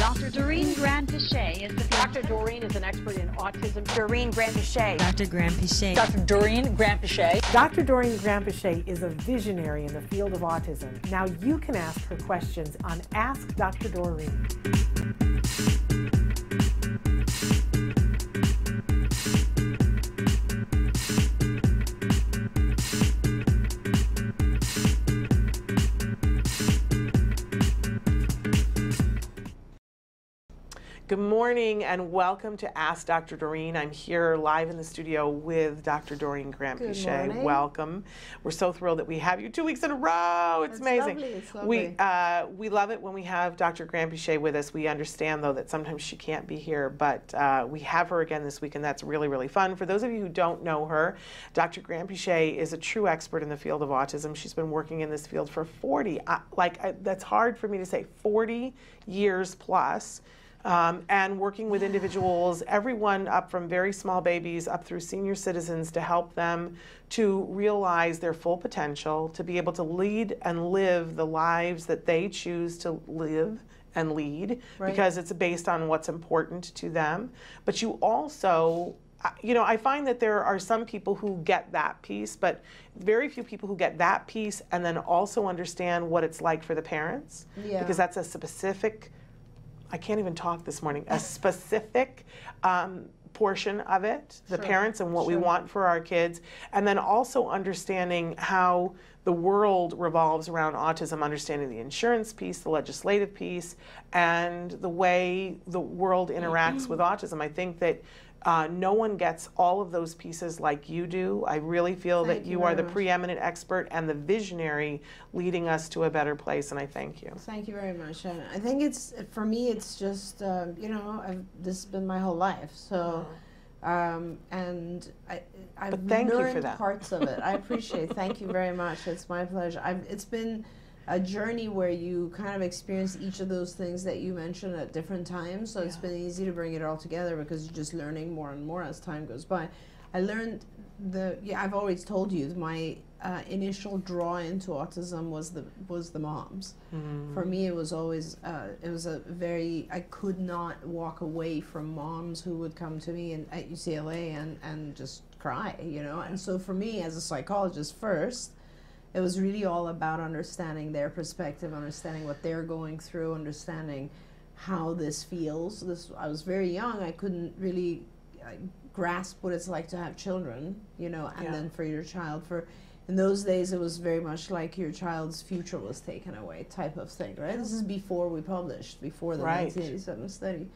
Dr. Doreen February is the Dr. Doreen is an expert in autism. Doreen February. Dr. February. Dr. Doreen February. Dr. Doreen February is a visionary in the field of autism. Now you can ask her questions on Ask Dr. Doreen. Good morning and welcome to Ask Dr. Doreen. I'm here live in the studio with Dr. Doreen February. Welcome. We're so thrilled that we have you 2 weeks in a row. It's amazing. Lovely. It's lovely. We love it when we have Dr. February with us. We understand though that sometimes she can't be here, but we have her again this week and that's really, really fun. For those of you who don't know her, Dr. February is a true expert in the field of autism. She's been working in this field for 40, that's hard for me to say, 40 years plus. And working with individuals, everyone up from very small babies up through senior citizens to help them to realize their full potential, to be able to lead and live the lives that they choose to live and lead, because it's based on what's important to them. But you also, you know, I find that there are some people who get that piece, but very few people who get that piece and then also understand what it's like for the parents, because that's a specific, I can't even talk this morning, a specific portion of it, the parents and what we want for our kids, and then also understanding how the world revolves around autism, understanding the insurance piece, the legislative piece, and the way the world interacts with autism. I think that no one gets all of those pieces like you do. I really feel that you are the preeminent expert and the visionary leading us to a better place, and I thank you. Thank you very much. And I think it's, for me, it's just, you know, this has been my whole life. So, and I've learned parts of it. I appreciate it. Thank you very much. It's my pleasure. It's been a journey where you kind of experience each of those things that you mentioned at different times. So it's been easy to bring it all together because you're just learning more and more as time goes by. I learned I've always told you my initial draw into autism was the moms. For me, it was always I could not walk away from moms who would come to me at UCLA and just cry, you know. And so for me, as a psychologist first, it was really all about understanding their perspective, understanding what they're going through, understanding how this feels. I was very young. I couldn't really grasp what it's like to have children, you know, and then for your child. In those days, it was very much like your child's future was taken away type of thing, right? This is before we published, before the 1987 study.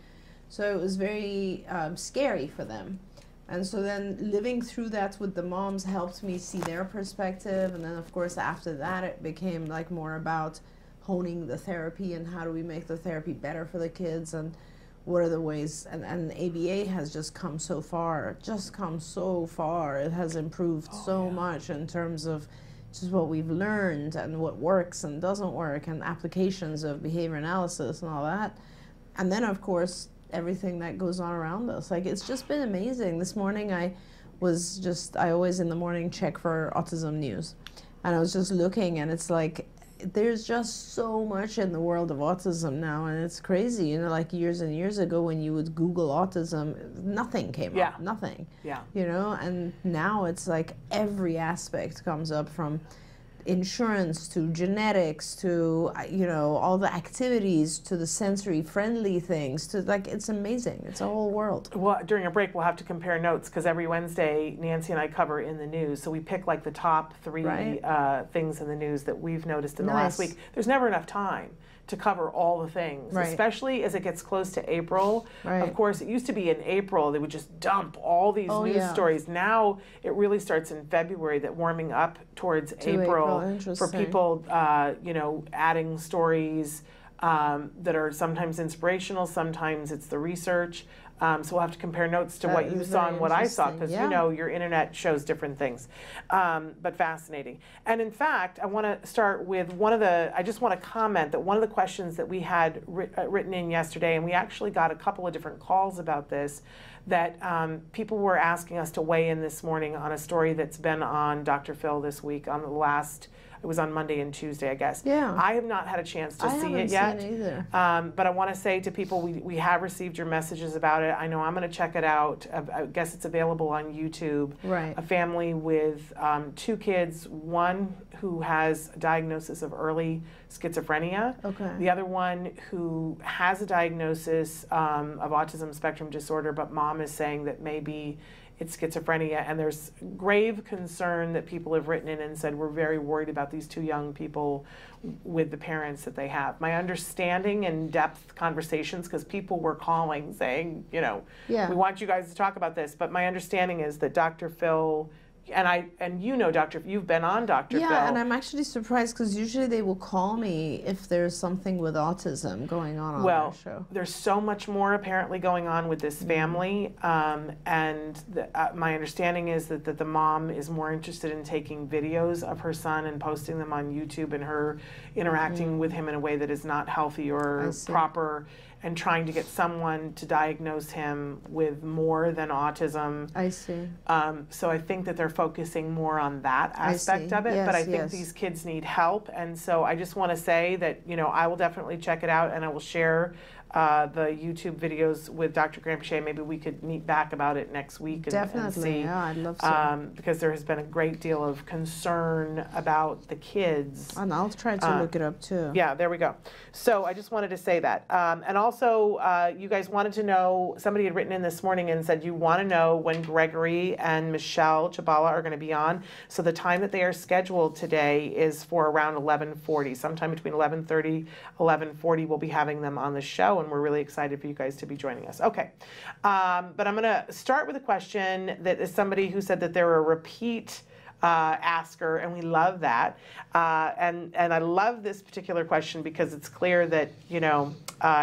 So it was very scary for them. And so then living through that with the moms helped me see their perspective. And then, of course, after that, it became like more about honing the therapy and how do we make the therapy better for the kids and what are the ways. And ABA has just come so far, It has improved so much in terms of just what we've learned and what works and doesn't work and applications of behavior analysis and all that. And then, of course, everything that goes on around us. Like, it's just been amazing. This morning I always in the morning check for autism news. And I was just looking and it's like, there's just so much in the world of autism now and it's crazy. You know, like years and years ago when you would Google autism, nothing came up, nothing. You know, and now it's like every aspect comes up from insurance to genetics to, you know, all the activities to the sensory friendly things to, like, it's amazing. It's a whole world. Well, during a break we'll have to compare notes because every Wednesday Nancy and I cover in the news, so we pick like the top 3 things in the news that we've noticed in the last week. There's never enough time to cover all the things, especially as it gets close to April. Of course, it used to be in April they would just dump all these news stories. Now it really starts in February, that warming up towards April for people, you know, adding stories that are sometimes inspirational, sometimes it's the research. So we'll have to compare notes to what you saw and what I saw, because you know your internet shows different things, but fascinating. And in fact, I want to start with I just want to comment that one of the questions that we had written in yesterday, and we actually got a couple of different calls about this, that people were asking us to weigh in this morning on a story that's been on Dr. Phil this week on the last It was on Monday and Tuesday, I guess. Yeah. I have not had a chance to see it yet. I haven't seen it either. But I want to say to people, we have received your messages about it. I know I'm going to check it out. I guess it's available on YouTube. Right. A family with 2 kids, one who has a diagnosis of early schizophrenia. Okay. The other one who has a diagnosis of autism spectrum disorder, but mom is saying that maybe it's schizophrenia, and there's grave concern that people have written in and said we're very worried about these 2 young people with the parents that they have. My understanding in depth conversations, because people were calling saying, you know, we want you guys to talk about this, but my understanding is that Dr. Phil, and you know Dr. You've been on Dr. Phil. Yeah, and I'm actually surprised because usually they will call me if there's something with autism going on their show. There's so much more apparently going on with this family, and my understanding is that the mom is more interested in taking videos of her son and posting them on YouTube, and her interacting with him in a way that is not healthy or proper, and trying to get someone to diagnose him with more than autism. I see. So I think that they're focusing more on that aspect of it, yes, but I think these kids need help, and so I just want to say that, you know, I will definitely check it out, and I will share the YouTube videos with Dr. Grampichet. Maybe we could meet back about it next week and see. Yeah, I'd love to. Because there has been a great deal of concern about the kids. And I'll try to look it up too. Yeah, there we go. So I just wanted to say that. And also, you guys wanted to know, somebody had written in this morning and said you want to know when Gregory and Michelle Chabala are going to be on. So the time that they are scheduled today is for around 11:40. Sometime between 11:30, 11:40, we'll be having them on the show, and we're really excited for you guys to be joining us. Okay, but I'm going to start with a question that is somebody who said that they're a repeat asker, and we love that. And I love this particular question because it's clear that, you know,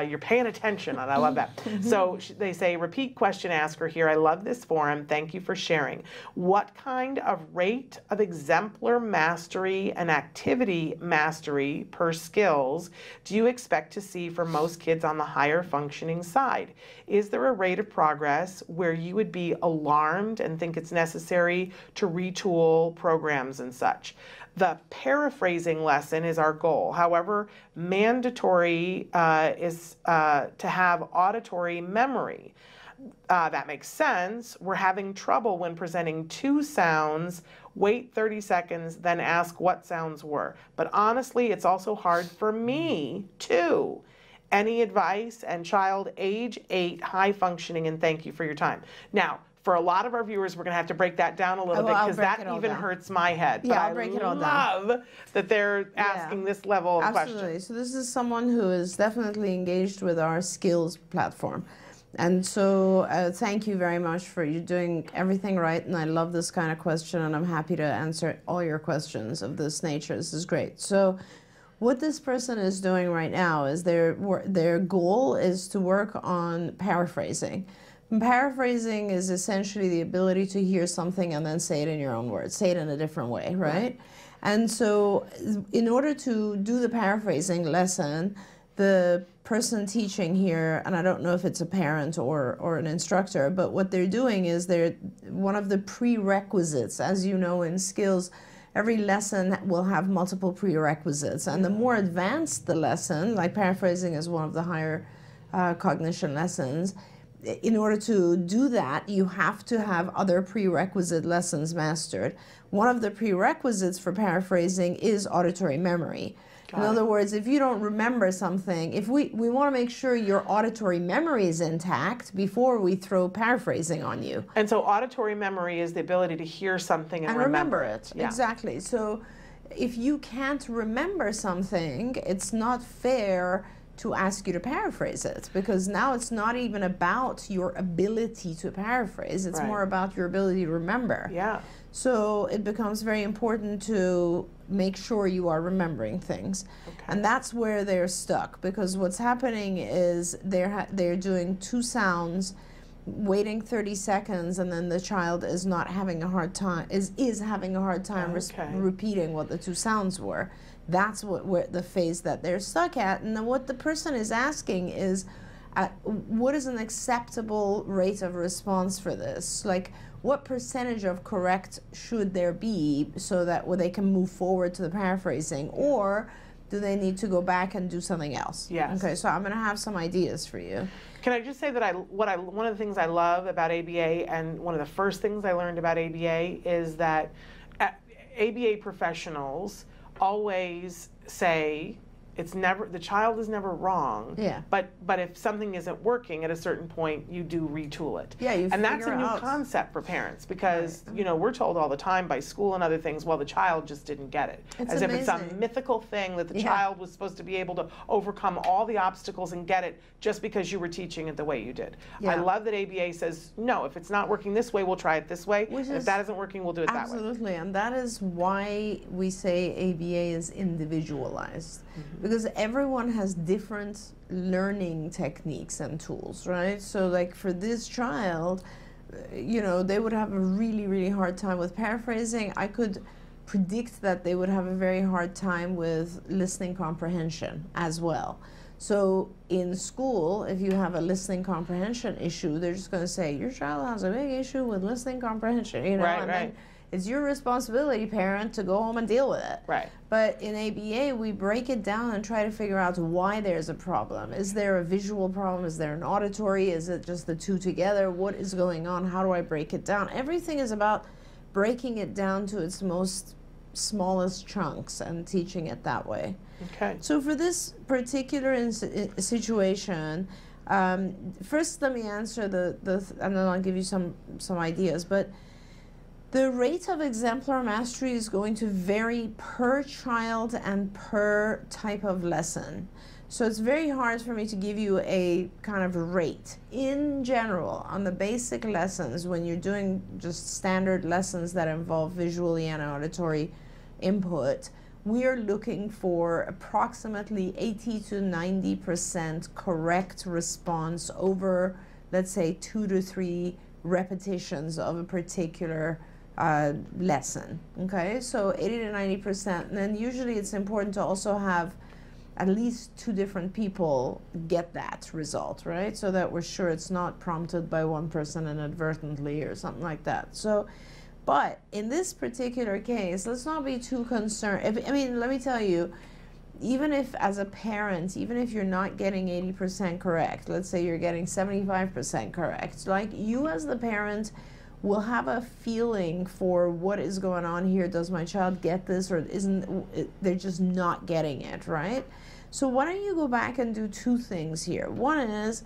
you're paying attention, and I love that. So they say, repeat question asker here. I love this forum. Thank you for sharing. What kind of rate of exemplar mastery and activity mastery per skills do you expect to see for most kids on the higher functioning side? Is there a rate of progress where you would be alarmed and think it's necessary to retool programs and such? The paraphrasing lesson is our goal. However, mandatory is to have auditory memory. That makes sense. We're having trouble when presenting 2 sounds, wait 30 seconds, then ask what sounds were. But honestly, it's also hard for me too. Any advice? And child age 8, high functioning, and thank you for your time. Now, for a lot of our viewers, we're going to have to break that down a little bit because that even hurts my head. Yeah, but I'll break it all down. I love that they're asking this level of question. Absolutely. So this is someone who is definitely engaged with our skills platform. And so thank you very much for you doing everything right. And I love this kind of question, and I'm happy to answer all your questions of this nature. This is great. So what this person is doing right now is their goal is to work on paraphrasing. And paraphrasing is essentially the ability to hear something and then say it in your own words, say it in a different way, right? And so in order to do the paraphrasing lesson, the person teaching here, and I don't know if it's a parent or an instructor, but what they're doing is one of the prerequisites, as you know in skills, every lesson will have multiple prerequisites. And the more advanced the lesson, like paraphrasing is one of the higher cognition lessons, in order to do that, you have to have other prerequisite lessons mastered. One of the prerequisites for paraphrasing is auditory memory. In other words, if you don't remember something, if we want to make sure your auditory memory is intact before we throw paraphrasing on you. And so auditory memory is the ability to hear something and remember it. Yeah. Exactly. So if you can't remember something, it's not fair to ask you to paraphrase it, because now it's not even about your ability to paraphrase, it's more about your ability to remember. Yeah. So it becomes very important to make sure you are remembering things. Okay. And that's where they're stuck, because what's happening is they're doing 2 sounds, waiting 30 seconds, and then the child is not having a hard time, is having a hard time repeating what the 2 sounds were. That's where the phase that they're stuck at. And then what the person is asking is, what is an acceptable rate of response for this? Like, what percentage of correct should there be so that they can move forward to the paraphrasing, or do they need to go back and do something else? Yes. Okay, so I'm going to have some ideas for you. Can I just say that one of the things I love about ABA, and one of the first things I learned about ABA, is that ABA professionals always say the child is never wrong. Yeah. But if something isn't working at a certain point, you do retool it. Yeah, and that's a new concept for parents, because we're told all the time by school and other things, well, the child just didn't get it. It's as amazing. if it's some mythical thing that the child was supposed to be able to overcome all the obstacles and get it just because you were teaching it the way you did. Yeah. I love that ABA says, no, if it's not working this way, we'll try it this way. And if that isn't working, we'll do it that way. Absolutely, and that is why we say ABA is individualized. Because everyone has different learning techniques and tools, right? So like for this child, they would have a really, really hard time with paraphrasing. I could predict that they would have a very hard time with listening comprehension as well. So in school, if you have a listening comprehension issue, they're just going to say, your child has a big issue with listening comprehension, Right. Then it's your responsibility, parent, to go home and deal with it. Right. But in ABA, we break it down and try to figure out why there's a problem. Is there a visual problem? Is there an auditory? Is it just the two together? What is going on? How do I break it down? Everything is about breaking it down to its most smallest chunks and teaching it that way. Okay. So for this particular situation, first let me answer and then I'll give you some ideas. But the rate of exemplar mastery is going to vary per child and per type of lesson. So it's very hard for me to give you a kind of rate. In general, on the basic lessons, when you're doing just standard lessons that involve visually and auditory input, we are looking for approximately 80 to 90% correct response over, let's say, 2 to 3 repetitions of a particular lesson. Okay, so 80 to 90%. And then usually it's important to also have at least 2 different people get that result, right? So that we're sure it's not prompted by one person inadvertently or something like that. So, but in this particular case, let's not be too concerned. Let me tell you, even if as a parent, even if you're not getting 80% correct, let's say you're getting 75% correct, like you as the parent will have a feeling for what is going on here. Does my child get this, or they're just not getting it, right? So why don't you go back and do 2 things here. One is,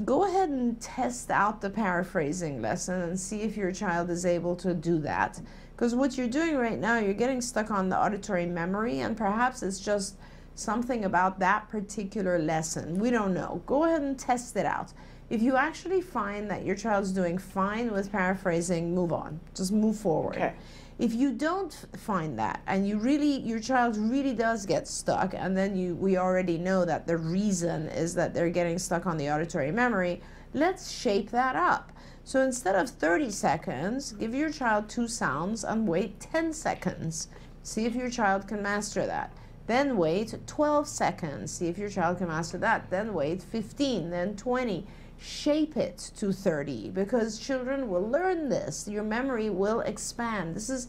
go ahead and test out the paraphrasing lesson and see if your child is able to do that. Because what you're doing right now, you're getting stuck on the auditory memory, and perhaps it's just something about that particular lesson. We don't know. Go ahead and test it out. If you actually find that your child's doing fine with paraphrasing, move on. Just move forward. Okay. If you don't find that, and your child really does get stuck, and then we already know that the reason is that they're getting stuck on the auditory memory, let's shape that up. So instead of 30 seconds, give your child 2 sounds and wait 10 seconds. See if your child can master that. Then wait 12 seconds. See if your child can master that. Then wait 15, then 20. Shape it to 30, because children will learn this. Your memory will expand. This is,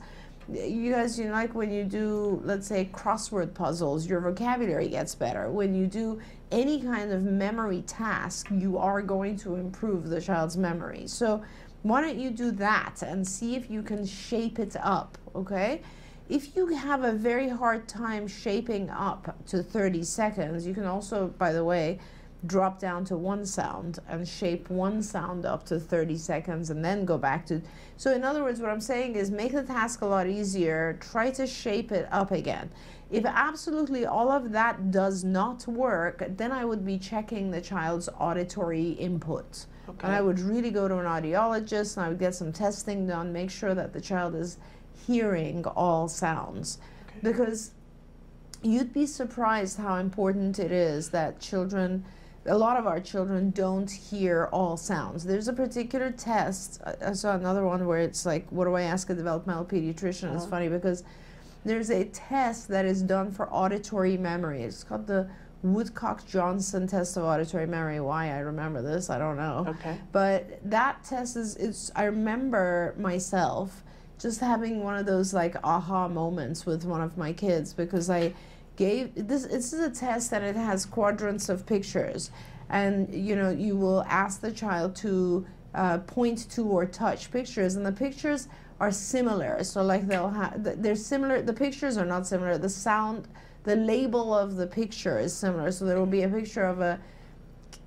you guys, like when you do, let's say, crossword puzzles, your vocabulary gets better. When you do any kind of memory task, you are going to improve the child's memory. So why don't you do that and see if you can shape it up, okay? If you have a very hard time shaping up to 30 seconds, you can also, by the way, drop down to 1 sound and shape 1 sound up to 30 seconds and then go back to. So in other words, what I'm saying is make the task a lot easier, try to shape it up again. If absolutely all of that does not work, then I would be checking the child's auditory input. Okay. And I would really go to an audiologist and I would get some testing done, make sure that the child is hearing all sounds. Okay. Because you'd be surprised how important it is that a lot of our children don't hear all sounds. There's a particular test. I saw another one where it's like, what do I ask a developmental pediatrician? It's funny because there's a test that is done for auditory memory. It's called the Woodcock Johnson test of auditory memory. Why I remember this, I don't know. Okay. But that test I remember myself just having one of those like aha moments with one of my kids, because I gave this. This is a test and it has quadrants of pictures, and you will ask the child to point to or touch pictures, and the pictures are similar. So like they're similar. The pictures are not similar. The sound, the label of the picture is similar. So there will be a picture of a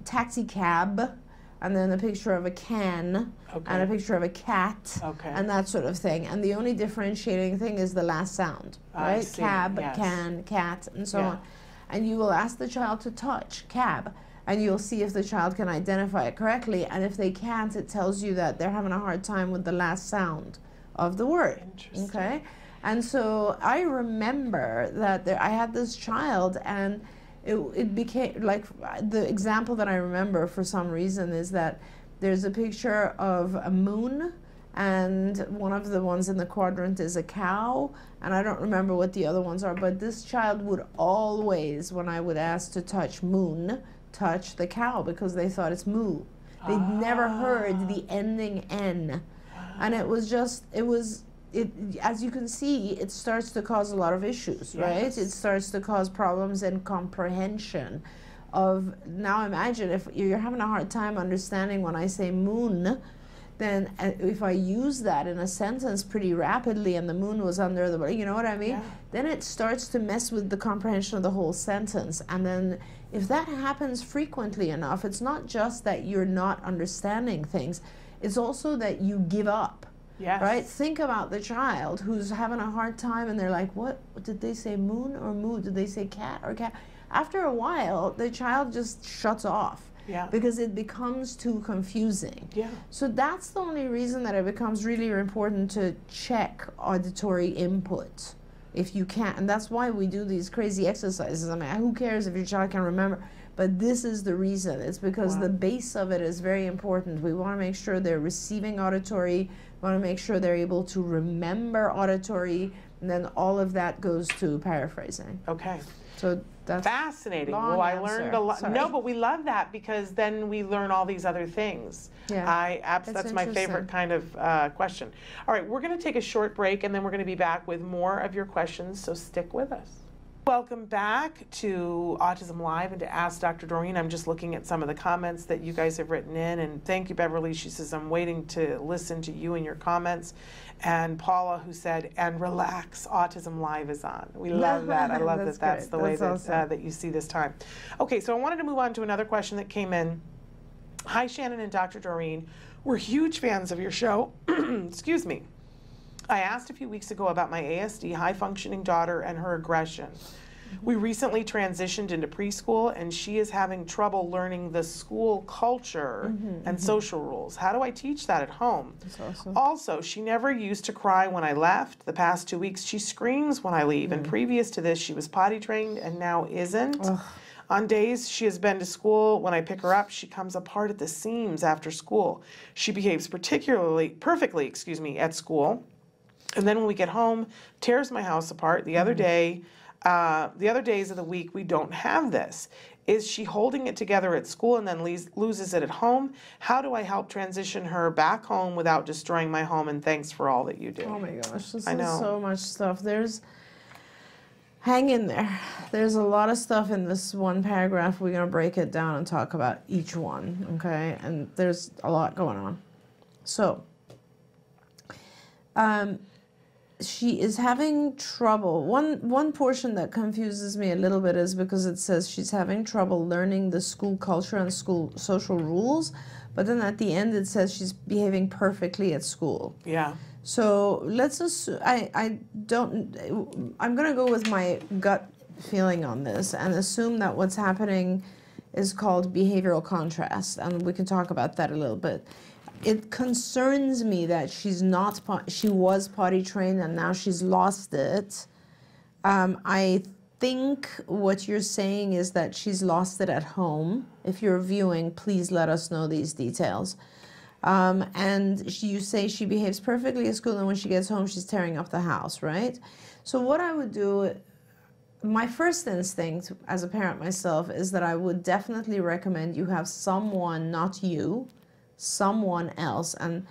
taxi cab, and then a picture of a can, and a picture of a cat, and that sort of thing. And the only differentiating thing is the last sound, right? Cab, can, cat, and so on. And you will ask the child to touch cab, and you'll see if the child can identify it correctly. And if they can't, it tells you that they're having a hard time with the last sound of the word. Interesting. Okay? And so I remember that I had this child, and it became like the example that I remember for some reason is that there's a picture of a moon, and one of the ones in the quadrant is a cow, and I don't remember what the other ones are, but this child would always, when I would ask to touch moon, touch the cow, because they thought it's moo. They'd never heard the ending N. And it was just, as you can see, it starts to cause a lot of issues, right? It starts to cause problems in comprehension of, now imagine if you're having a hard time understanding when I say moon, then if I use that in a sentence pretty rapidly and the moon was under the, you know what I mean? Yeah. Then it starts to mess with the comprehension of the whole sentence. And then if that happens frequently enough, it's not just that you're not understanding things, it's also that you give up. Yes. Right? Think about the child who's having a hard time and they're like, what did they say, moon or moo? Did they say cat or cat? After a while, the child just shuts off. Yeah. Because it becomes too confusing. Yeah. So that's the only reason that it becomes really important to check auditory input if you can. And that's why we do these crazy exercises. I mean, who cares if your child can remember? But this is the reason. It's because the base of it is very important. We want to make sure they're receiving auditory. We want to make sure they're able to remember auditory. And then all of that goes to paraphrasing. Okay. So that's fascinating. Well, I learned a lot. No, but we love that because then we learn all these other things. Yeah, that's my favorite kind of question. All right, we're going to take a short break, and then we're going to be back with more of your questions, so stick with us. Welcome back to Autism Live and to Ask Dr. Doreen. I'm just looking at some of the comments that you guys have written in, and thank you, Beverly. She says, I'm waiting to listen to you and your comments. And Paula, who said, and relax, Autism Live is on. We love that. I love that that's the way that, awesome. That you see this time. Okay, so I wanted to move on to another question that came in. Hi, Shannon and Dr. Doreen. We're huge fans of your show. Excuse me. I asked a few weeks ago about my ASD high-functioning daughter and her aggression. We recently transitioned into preschool, and she is having trouble learning the school culture and social rules. How do I teach that at home? That's awesome. Also, she never used to cry when I left. The past 2 weeks, she screams when I leave, and previous to this, she was potty trained and now isn't. On days she has been to school, when I pick her up, she comes apart at the seams after school. She behaves perfectly, at school. And then when we get home, tears my house apart. The other days of the week, we don't have this. Is she holding it together at school and then loses it at home? How do I help transition her back home without destroying my home? And thanks for all that you do. Oh my gosh, this is so much stuff. Hang in there. There's a lot of stuff in this one paragraph. We're going to break it down and talk about each one, okay? And there's a lot going on. So, she is having trouble. One portion that confuses me a little bit is because it says she's having trouble learning the school culture and school social rules, but then at the end it says she's behaving perfectly at school. Yeah. So let's assume, I'm going to go with my gut feeling on this and assume that what's happening is called behavioral contrast, and we can talk about that a little bit. It concerns me that she was potty trained and now she's lost it. I think what you're saying is that she's lost it at home. If you're viewing, please let us know these details. And you say she behaves perfectly at school, and when she gets home, she's tearing up the house, right? So what I would do, my first instinct as a parent myself is that I would definitely recommend you have someone, not you, someone else, and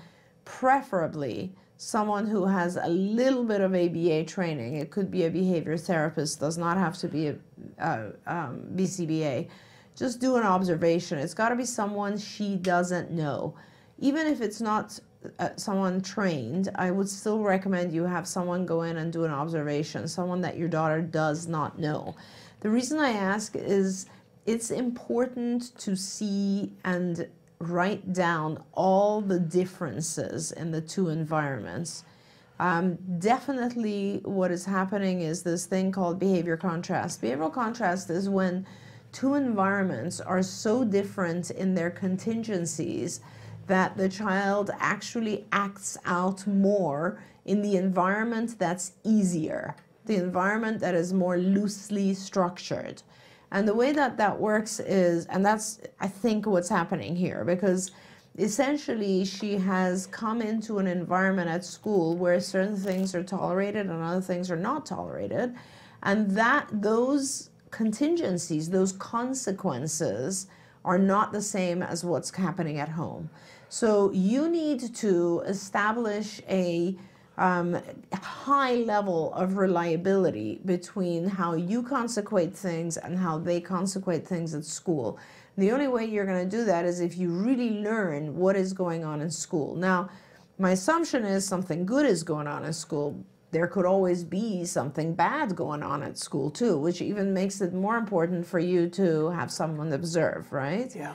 preferably someone who has a little bit of ABA training. It could be a behavior therapist, does not have to be a BCBA. Just do an observation. It's got to be someone she doesn't know. Even if it's not someone trained, I would still recommend you have someone go in and do an observation, someone that your daughter does not know. The reason I ask is it's important to see and write down all the differences in the two environments. Definitely what is happening is this thing called behavior contrast. Behavioral contrast is when two environments are so different in their contingencies that the child actually acts out more in the environment that's easier, the environment that is more loosely structured. And the way that that works is, and that's, I think, what's happening here, because essentially she has come into an environment at school where certain things are tolerated and other things are not tolerated, and that those contingencies, those consequences, are not the same as what's happening at home. So you need to establish a high level of reliability between how you consequate things and how they consequate things at school. The only way you're going to do that is if you really learn what is going on in school. Now, my assumption is something good is going on in school. There could always be something bad going on at school too, which even makes it more important for you to have someone observe, right? Yeah.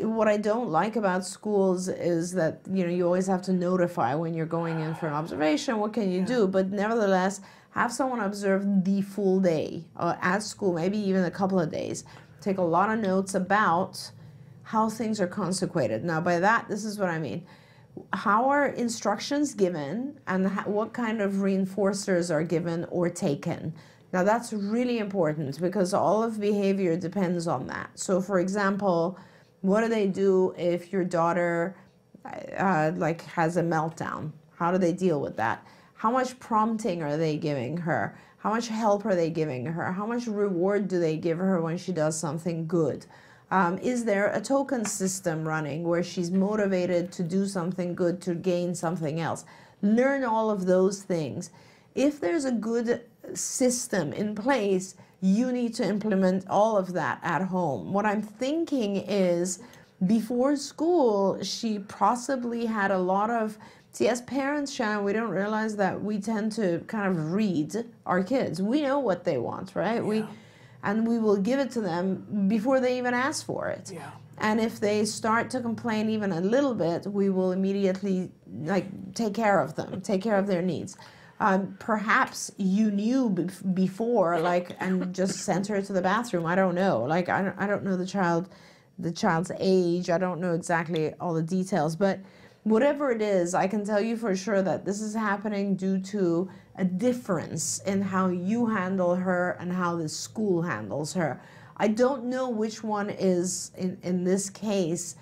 What I don't like about schools is that, you know, you always have to notify when you're going in for an observation. What can you do? But nevertheless, have someone observe the full day at school, maybe even a couple of days. Take a lot of notes about how things are consequated. Now, by that, this is what I mean. How are instructions given, and what kind of reinforcers are given or taken? Now, that's really important because all of behavior depends on that. So, for example, what do they do if your daughter like has a meltdown? How do they deal with that? How much prompting are they giving her? How much help are they giving her? How much reward do they give her when she does something good? Is there a token system running where she's motivated to do something good to gain something else? Learn all of those things. If there's a good system in place, you need to implement all of that at home. What I'm thinking is before school, she possibly had a lot of, see, as parents, Shannon, we don't realize that we tend to kind of read our kids. We know what they want, right? Yeah. And we will give it to them before they even ask for it. Yeah. And if they start to complain even a little bit, we will immediately take care of them, take care of their needs. Perhaps you knew before, and just sent her to the bathroom. I don't know. I don't know the child's age. I don't know exactly all the details. But whatever it is, I can tell you for sure that this is happening due to a difference in how you handle her and how the school handles her. I don't know which one is, in this case,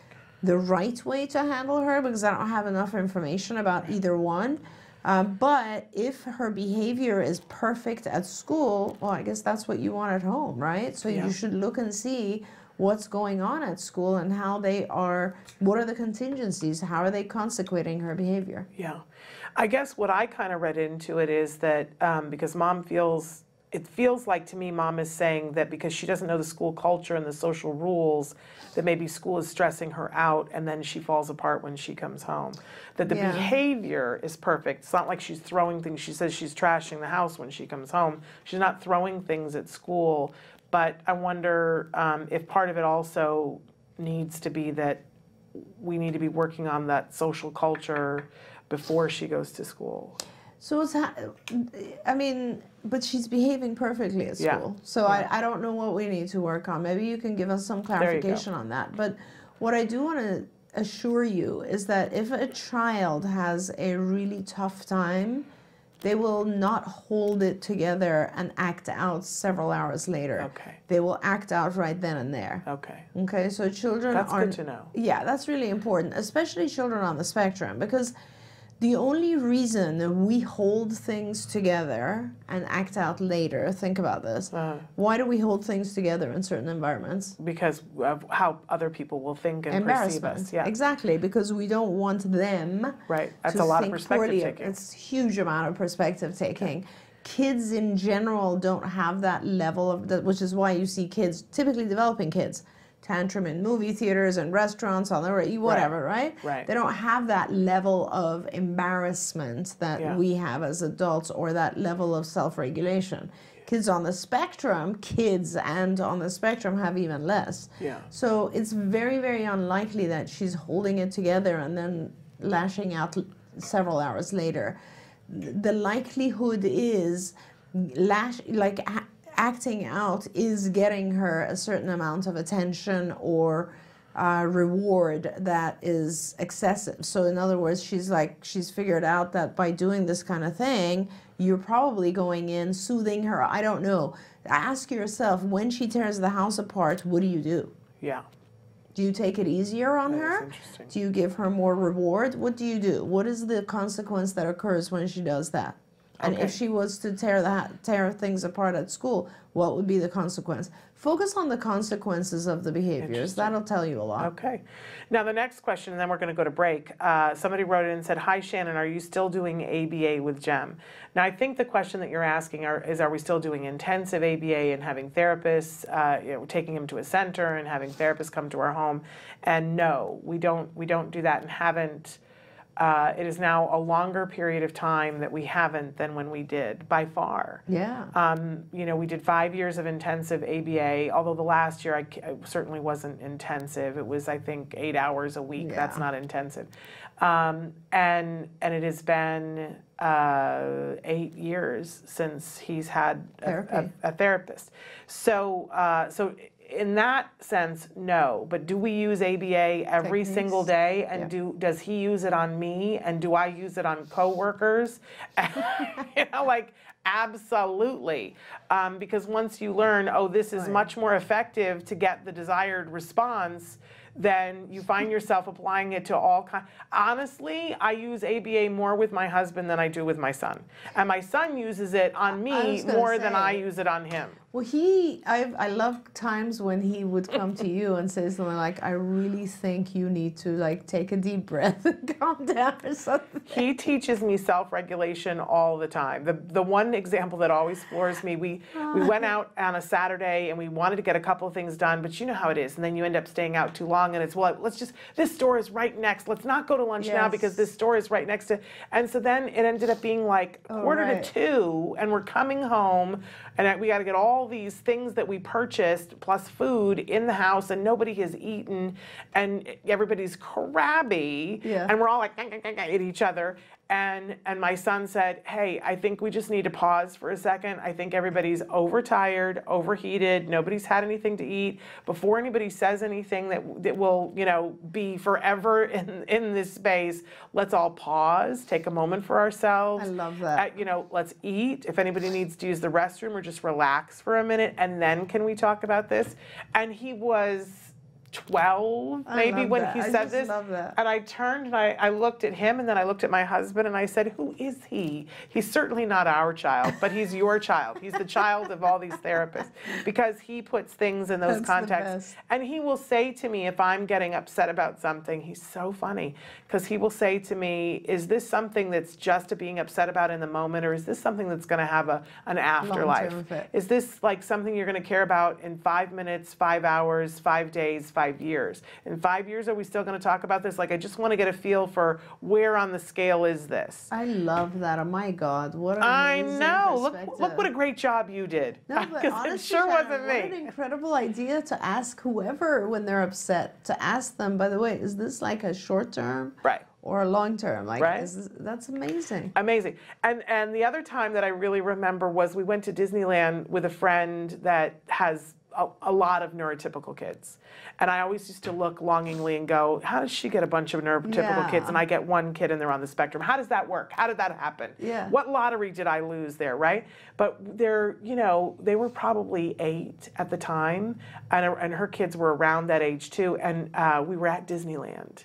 the right way to handle her because I don't have enough information about either one. But if her behavior is perfect at school, well, I guess that's what you want at home, right? So you should look and see what's going on at school and how they are, what are the contingencies, how are they consequating her behavior? Yeah. I guess what I kind of read into it is that because mom feels, it feels like to me mom is saying that because she doesn't know the school culture and the social rules, that maybe school is stressing her out and then she falls apart when she comes home. That the behavior is perfect. It's not like she's throwing things. She says she's trashing the house when she comes home. She's not throwing things at school. But I wonder if part of it also needs to be that we need to be working on that social culture before she goes to school. So it's, but she's behaving perfectly at school. Yeah. So yeah. I don't know what we need to work on. Maybe you can give us some clarification on that. But what I do want to assure you is that if a child has a really tough time, they will not hold it together and act out several hours later. Okay. They will act out right then and there. Okay. Okay, so children That's good to know. Yeah, that's really important, especially children on the spectrum, because The only reason we hold things together and act out later, think about this. Why do we hold things together in certain environments? Because of how other people will think and perceive us. Yeah. Exactly, because we don't want them right. That's to a lot think of perspective poorly. taking. It's a huge amount of perspective taking. Kids in general don't have that level of, which is why you see kids, typically developing kids, tantrum in movie theaters and restaurants, on the whatever, right? Right. They don't have that level of embarrassment that we have as adults, or that level of self-regulation. Kids on the spectrum, have even less. Yeah. So it's very, very unlikely that she's holding it together and then lashing out several hours later. The likelihood is acting out is getting her a certain amount of attention or reward that is excessive. So in other words, she's figured out that by doing this kind of thing, you're probably going in, soothing her. I don't know. Ask yourself, when she tears the house apart, what do you do? Yeah. Do you take it easier on That her? is interesting. Do you give her more reward? What do you do? What is the consequence that occurs when she does that? And if she was to tear things apart at school, what would be the consequence? Focus on the consequences of the behaviors. That'll tell you a lot. Okay. Now the next question, and then we're going to go to break. Somebody wrote in and said, "Hi Shannon, are you still doing ABA with Jem?" Now I think the question that you're asking is, are we still doing intensive ABA and having therapists, taking him to a center and having therapists come to our home? And no, we don't do that and haven't. It is now a longer period of time that we haven't than when we did, by far. Yeah. We did 5 years of intensive ABA, although the last year I certainly wasn't intensive. It was, I think, 8 hours a week. Yeah. That's not intensive. And it has been 8 years since he's had a therapist. So in that sense, no. But do we use ABA every single day? And does he use it on me? And do I use it on coworkers? Absolutely. Because once you learn, this is much more effective to get the desired response, then you find yourself applying it to all kinds. Honestly, I use ABA more with my husband than I do with my son. And my son uses it on me more than I use it on him. Well, I love times when he would come to you and say something like, "I really think you need to take a deep breath and calm down," or something. He teaches me self-regulation all the time. The one example that always floors me, we went out on a Saturday and we wanted to get a couple of things done, but you know how it is. And then you end up staying out too long and it's, this store is right next. Let's not go to lunch now because this store is right next to, and so then it ended up being quarter to 2 and we're coming home and we got to get all these things that we purchased plus food in the house and nobody has eaten and everybody's crabby and we're all at each other. And my son said, "Hey, I think we just need to pause for a second. I think everybody's overtired, overheated. Nobody's had anything to eat. Before anybody says anything that will, be forever in this space, let's all pause, take a moment for ourselves. I love that. Let's eat. If anybody needs to use the restroom or just relax for a minute, and then can we talk about this?" And he was 12 maybe when he said this, and I turned and I looked at him and then I looked at my husband and I said, "Who is he? He's certainly not our child, but he's your child. He's the child of all these therapists," because he puts things in those contexts. And he will say to me if I'm getting upset about something, he's so funny, because he will say to me, "Is this something that's just being upset about in the moment, or is this something that's going to have an afterlife? Is this something you're going to care about in 5 minutes, 5 hours, 5 days, 5 years? In 5 years, are we still going to talk about this? I just want to get a feel for where on the scale is this." I love that. Oh my God, what an amazing perspective. Look what a great job you did. No, but honestly, it sure wasn't me. What an incredible idea to ask whoever when they're upset, to ask them, by the way, is this a short term? Right. Or a long term? Right. That's amazing. Amazing. And the other time that I really remember was we went to Disneyland with a friend that has a lot of neurotypical kids. And I always used to look longingly and go, how does she get a bunch of neurotypical kids and I get one kid and they're on the spectrum? How does that work? How did that happen? Yeah. What lottery did I lose there, right? But they were probably 8 at the time, and her kids were around that age too, and we were at Disneyland.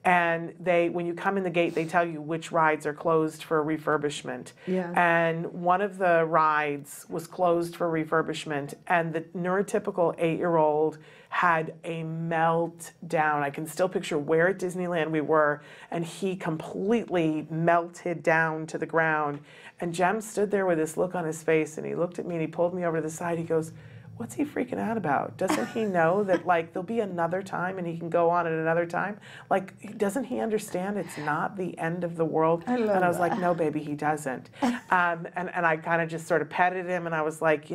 and when you come in the gate, they tell you which rides are closed for refurbishment. Yeah. And one of the rides was closed for refurbishment, and the neurotypical 8-year-old had a meltdown. I can still picture where at Disneyland we were, and he completely melted down to the ground. And Jem stood there with this look on his face, and he looked at me and he pulled me over to the side. He goes, "What's he freaking out about? Doesn't he know that, like, there'll be another time and he can go on at another time? Like, doesn't he understand it's not the end of the world?" And I was like, "No, baby, he doesn't." And I kind of just sort of petted him, and I was like,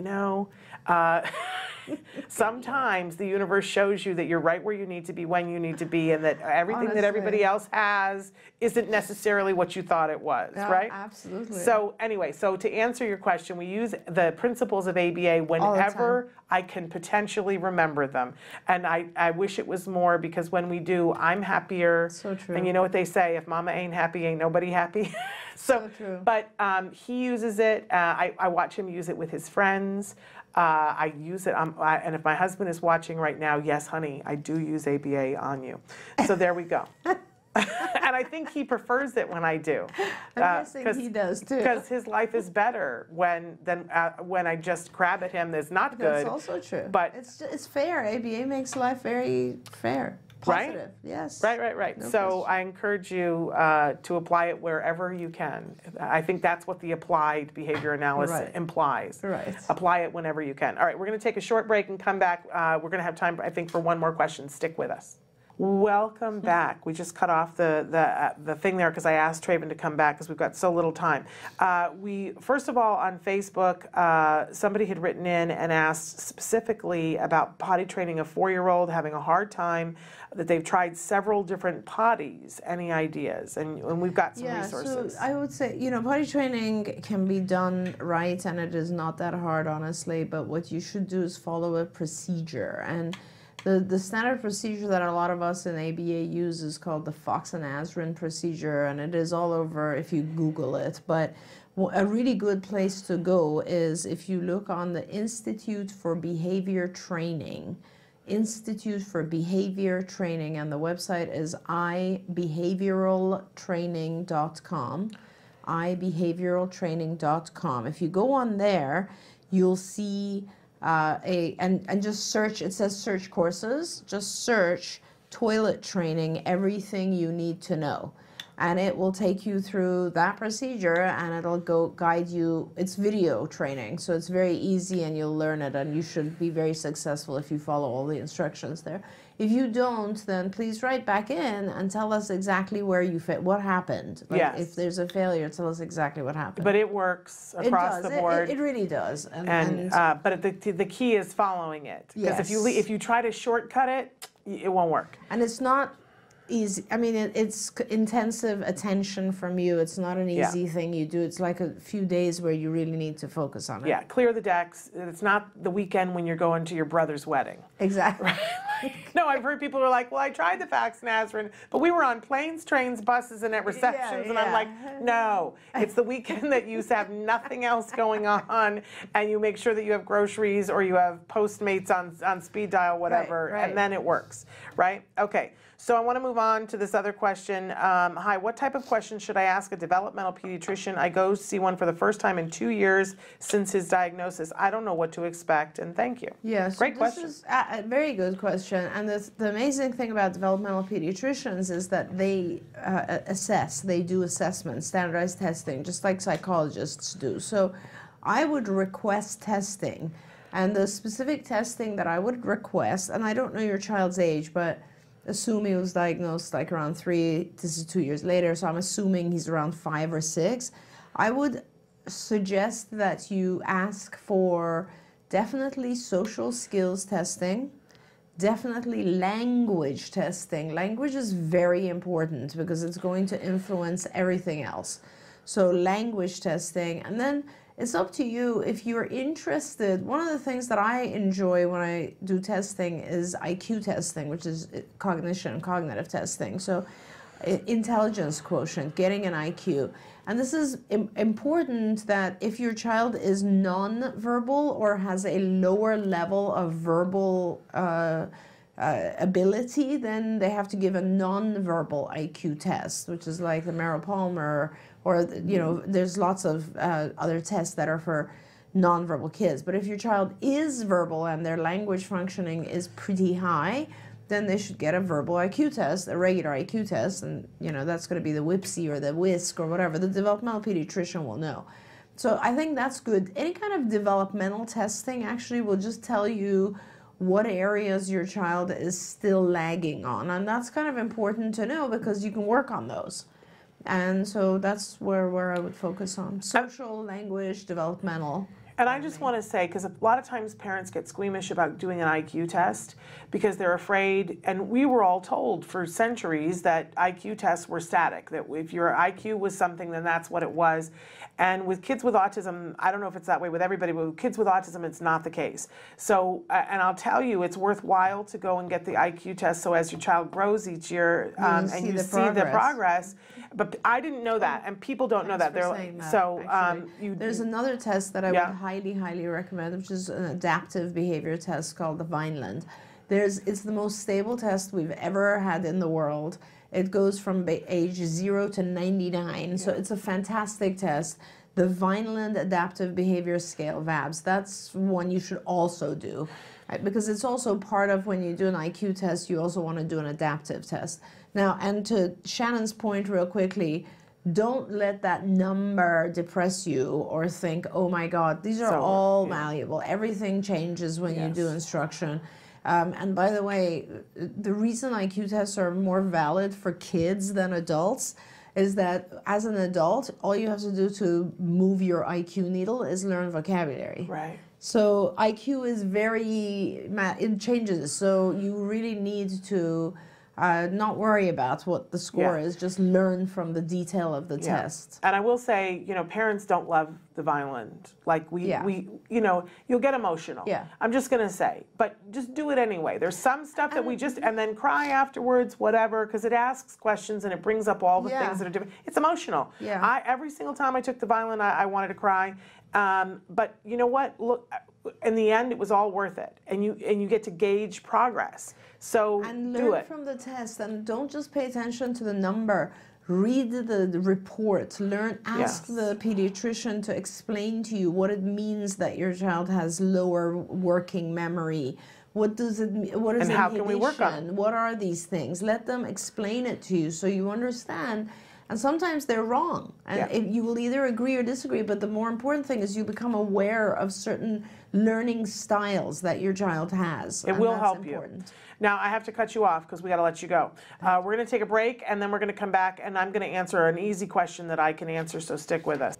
sometimes the universe shows you that you're right where you need to be when you need to be, and that everything that everybody else has isn't necessarily what you thought it was, right? Absolutely. So anyway, so to answer your question, we use the principles of ABA whenever I can potentially remember them. And I wish it was more, because when we do, I'm happier. So true. And you know what they say, if mama ain't happy, ain't nobody happy. So true. But he uses it. I watch him use it with his friends. I use it, and if my husband is watching right now, yes, honey, I do use ABA on you. So there we go. And I think he prefers it when I do. I'm guessing he does too. Because his life is better when I just crab at him. That's not good. That's also true. But it's fair. ABA makes life very fair. Positive. Right? Yes. Right. No So question. I encourage you to apply it wherever you can. I think that's what the applied behavior analysis implies. Right. Apply it whenever you can. All right, we're going to take a short break and come back. We're going to have time, I think, for one more question. Stick with us. Welcome back. We just cut off the thing there because I asked Traven to come back because we've got so little time. First of all, on Facebook, somebody had written in and asked specifically about potty training a 4-year-old having a hard time, that they've tried several different potties. Any ideas? And we've got some resources. So I would say, potty training can be done right, and it is not that hard, honestly, but what you should do is follow a procedure. And the standard procedure that a lot of us in ABA use is called the Fox and Azrin procedure, and it is all over if you Google it. But a really good place to go is if you look on the Institute for Behavior Training, and the website is ibehavioraltraining.com, ibehavioraltraining.com. If you go on there, you'll see and just search, it says search courses, just search toilet training, everything you need to know. And it will take you through that procedure, and it'll guide you. It's video training, so it's very easy, and you'll learn it, and you should be very successful if you follow all the instructions there. If you don't, then please write back in and tell us exactly where you fit, what happened. Like if there's a failure, tell us exactly what happened. But it works across the board. It really does. But the key is following it. Because if you try to shortcut it, it won't work. And it's not easy. I mean, it's intensive attention from you. It's not an easy thing you do. It's like a few days where you really need to focus on it. Yeah, clear the decks. It's not the weekend when you're going to your brother's wedding. Exactly. No, I've heard people who are like, well, I tried the Fox and Azrin, but we were on planes, trains, buses, and at receptions. And I'm like, no, it's the weekend that you have nothing else going on, and you make sure that you have groceries or you have Postmates on speed dial, whatever, and then it works, right? Okay. So I want to move on to this other question. Hi, what type of question should I ask a developmental pediatrician? I go see one for the first time in 2 years since his diagnosis. I don't know what to expect, and thank you. Yes, great question. This is a very good question. And the amazing thing about developmental pediatricians is that they they do assessments, standardized testing, just like psychologists do. So I would request testing. And the specific testing that I would request, and I don't know your child's age, but assume he was diagnosed like around 3, this is 2 years later, so I'm assuming he's around 5 or 6. I would suggest that you ask for definitely social skills testing, definitely language testing. Language is very important because it's going to influence everything else. So language testing, and then it's up to you if you're interested. One of the things that I enjoy when I do testing is IQ testing, which is cognitive testing. So intelligence quotient, getting an IQ. And this is important that if your child is non-verbal or has a lower level of verbal ability, then they have to give a non-verbal IQ test, which is like the Merrill-Palmer, or you know, there's lots of other tests that are for non-verbal kids. But if your child is verbal and their language functioning is pretty high, then they should get a verbal IQ test, a regular IQ test, and you know, that's going to be the WIPSI or the WISC or whatever. The developmental pediatrician will know. So I think that's good. Any kind of developmental testing actually will just tell you what areas your child is still lagging on, and that's kind of important to know because you can work on those. And so that's where I would focus on: social, language, developmental. And I just want to say, because a lot of times parents get squeamish about doing an IQ test because they're afraid, and we were all told for centuries that IQ tests were static, that if your IQ was something, then that's what it was. And with kids with autism, I don't know if it's that way with everybody, but with kids with autism, it's not the case. So, and I'll tell you, it's worthwhile to go and get the IQ test, so as your child grows each year, and you see the progress. But I didn't know that, and people don't know that. There's another test that I would highly recommend, which is an adaptive behavior test called the Vineland. It's the most stable test we've ever had in the world. It goes from age 0 to 99, so it's a fantastic test. The Vineland Adaptive Behavior Scale, VABS, that's one you should also do, right? Because it's also part of when you do an IQ test, you also want to do an adaptive test. Now, and to Shannon's point real quickly, don't let that number depress you or think, oh my God, these are all malleable. Everything changes when you do instruction. And by the way, the reason IQ tests are more valid for kids than adults is that as an adult, all you have to do to move your IQ needle is learn vocabulary. Right. So IQ is it changes. So you really need to not worry about what the score is, just learn from the detail of the test. And I will say, you know, parents don't love the Vineland. Like you know, you'll get emotional. Yeah. I'm just going to say, but just do it anyway. There's some stuff that and then cry afterwards, whatever, because it asks questions and it brings up all the things that are different. It's emotional. Yeah. Every single time I took the Vineland, I wanted to cry. But you know what? Look, in the end, it was all worth it, and you get to gauge progress. So and learn from the test, and don't just pay attention to the number. Read the report. Ask the pediatrician to explain to you what it means that your child has lower working memory. What does it mean? What is and how can we work on it? What are these things? Let them explain it to you so you understand. And sometimes they're wrong, and you will either agree or disagree, but the more important thing is you become aware of certain learning styles that your child has. It will help you. Now, I have to cut you off because we got to let you go. We're going to take a break, and then we're going to come back, and I'm going to answer an easy question that I can answer, so stick with us.